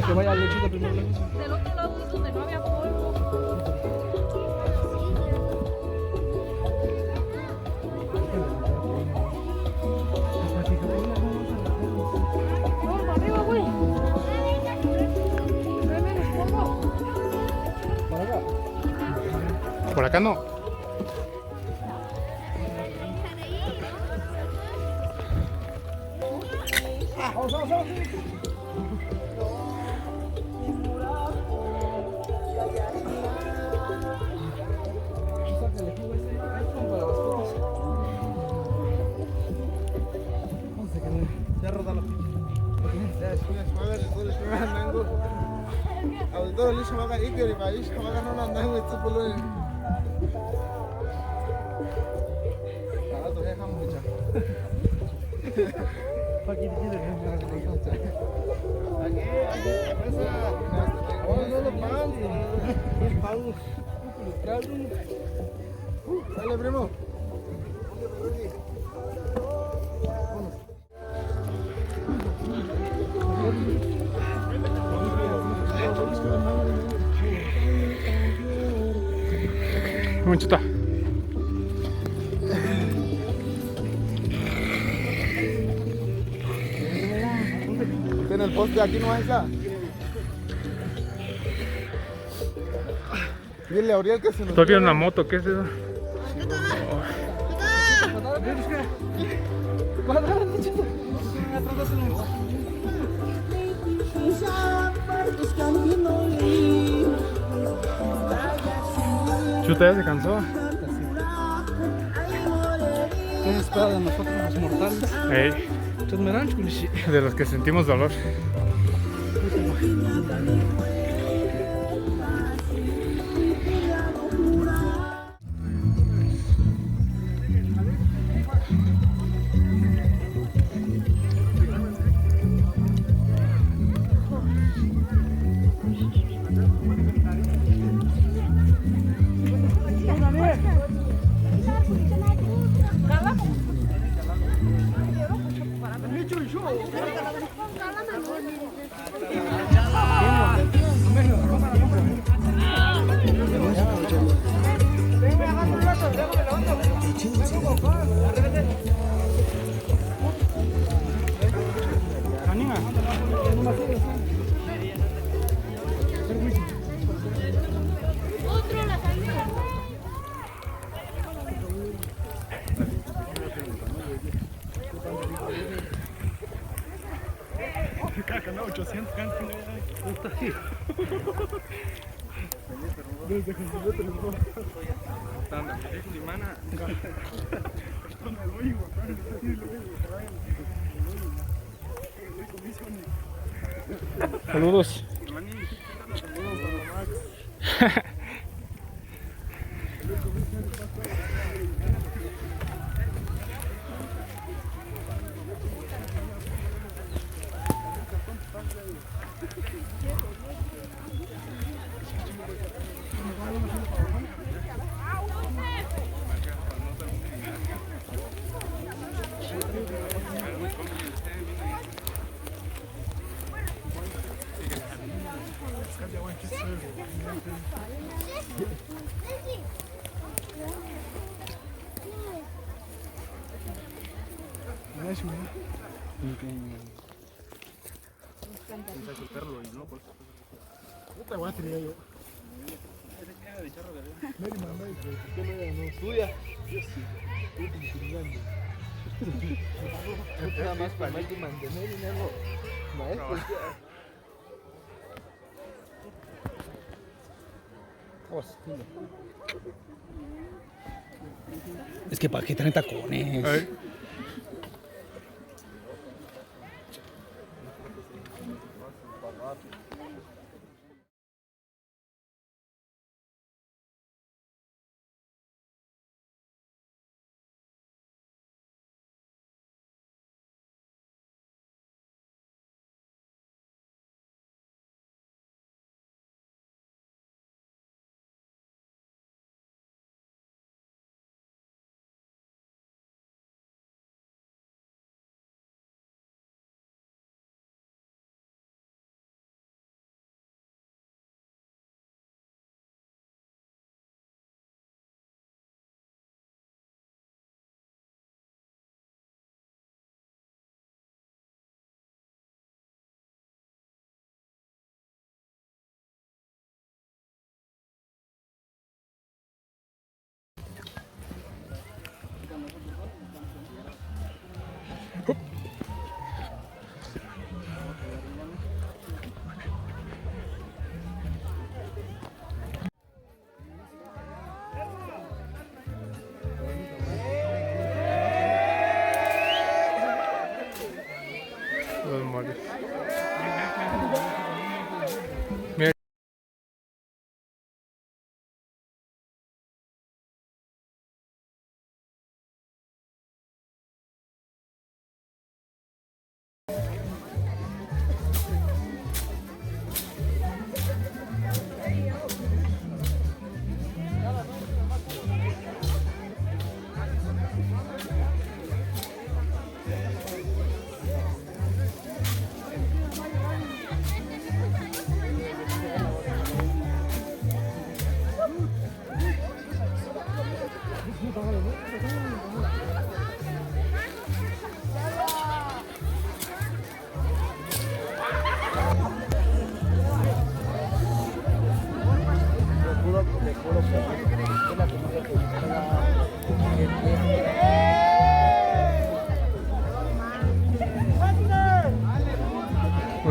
Que vaya lechita primero. Del otro lado es donde no había polvo. Vamos arriba, güey. Hay menos polvo. Para acá. Por acá no. Vamos, vamos, vamos. Ya rodalo. Dale, primo. Muchita. En el poste aquí no está. Dile a Uriel que se nos... Todavía una moto, ¿qué es eso? Chuta, ya se cansó. ¿Qué se espera de nosotros los mortales? Ey, de los que sentimos dolor. Saludos. Puta guay, tenía yo. Tuya. Yo sí. Nada más para mantener dinero. Maestro. Es que para qué traen tacones. Ay.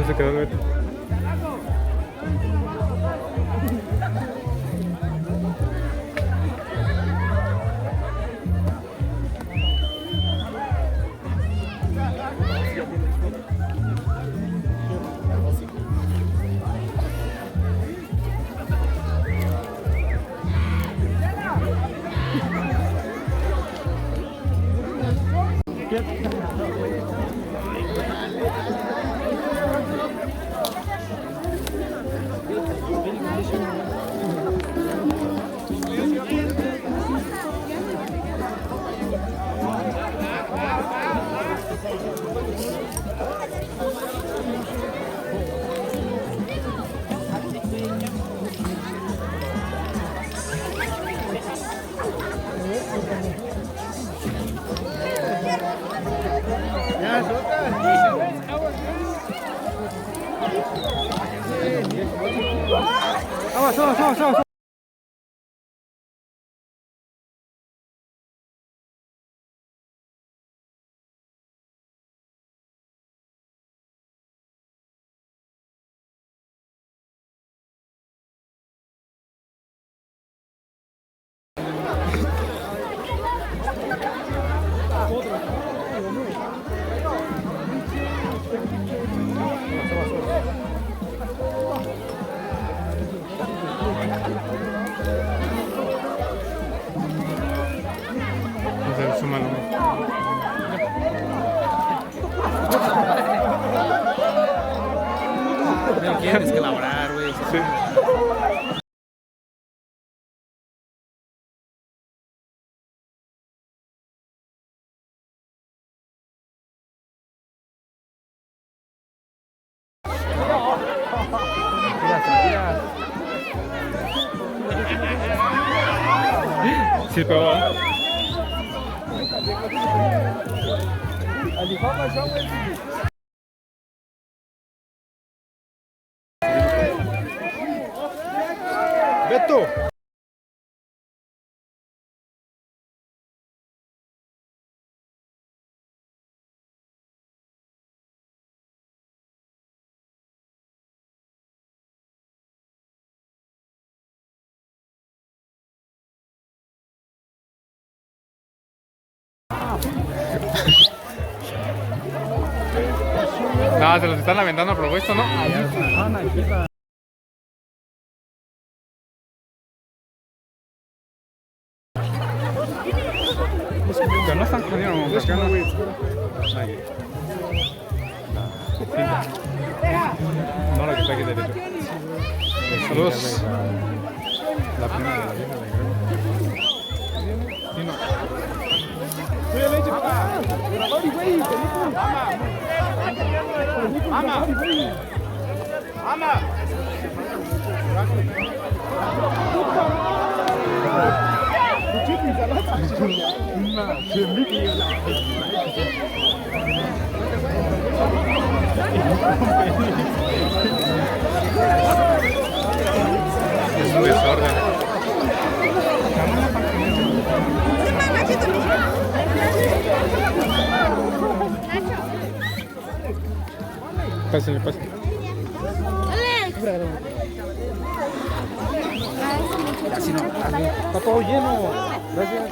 ¿Dónde se quedó el Beto? Vamos, vamos, vamos, vamos. Súmalo. No quieres que elaborar, güey. Sí. Sí, pero... ¡Beto! No, se los están aventando a propuesto, ¿no? Pero no están jodiendo, acá no. No, la que está aquí derecho. Saludos. La primera de la vieja de es un desorden. Pásenle, pásenle. Así no. Está todo lleno. Gracias.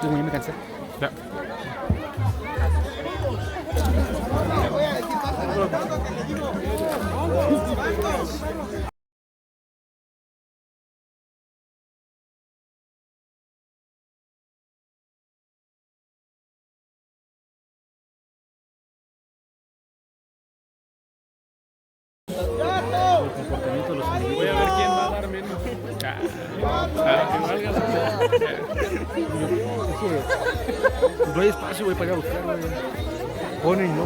Yo me cansé. Ya. No hay espacio, güey, para ir a buscar, güey. Ponen, no.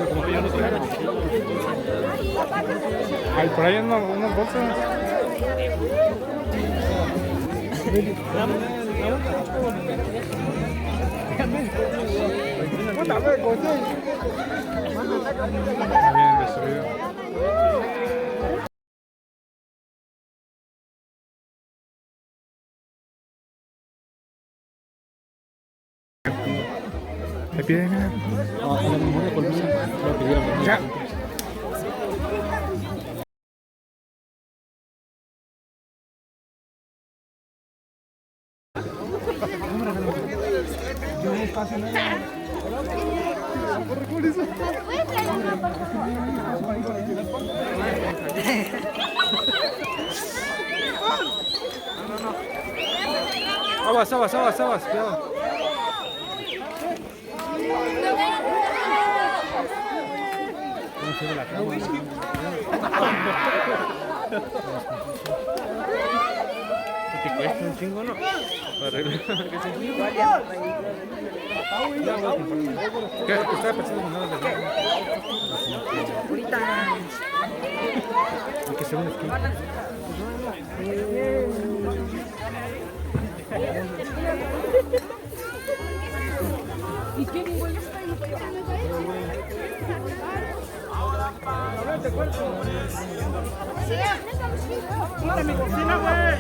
Como que yo no traigo. Ay, por ahí andan unas bolsas. Bien destruido. ¿Te piden? A la memoria colmena lo pidieron. Ya. Aguas, aguas, aguas, aguas, cuidado. ¿Cómo se ve la cama? ¿Te cuesta un chingo, no? Para arreglar. ¿Qué? Estaba pensando en nada de nada. Hay que hacer un esquema. ¿Y qué igual? ¡Mira mi cocina, güey!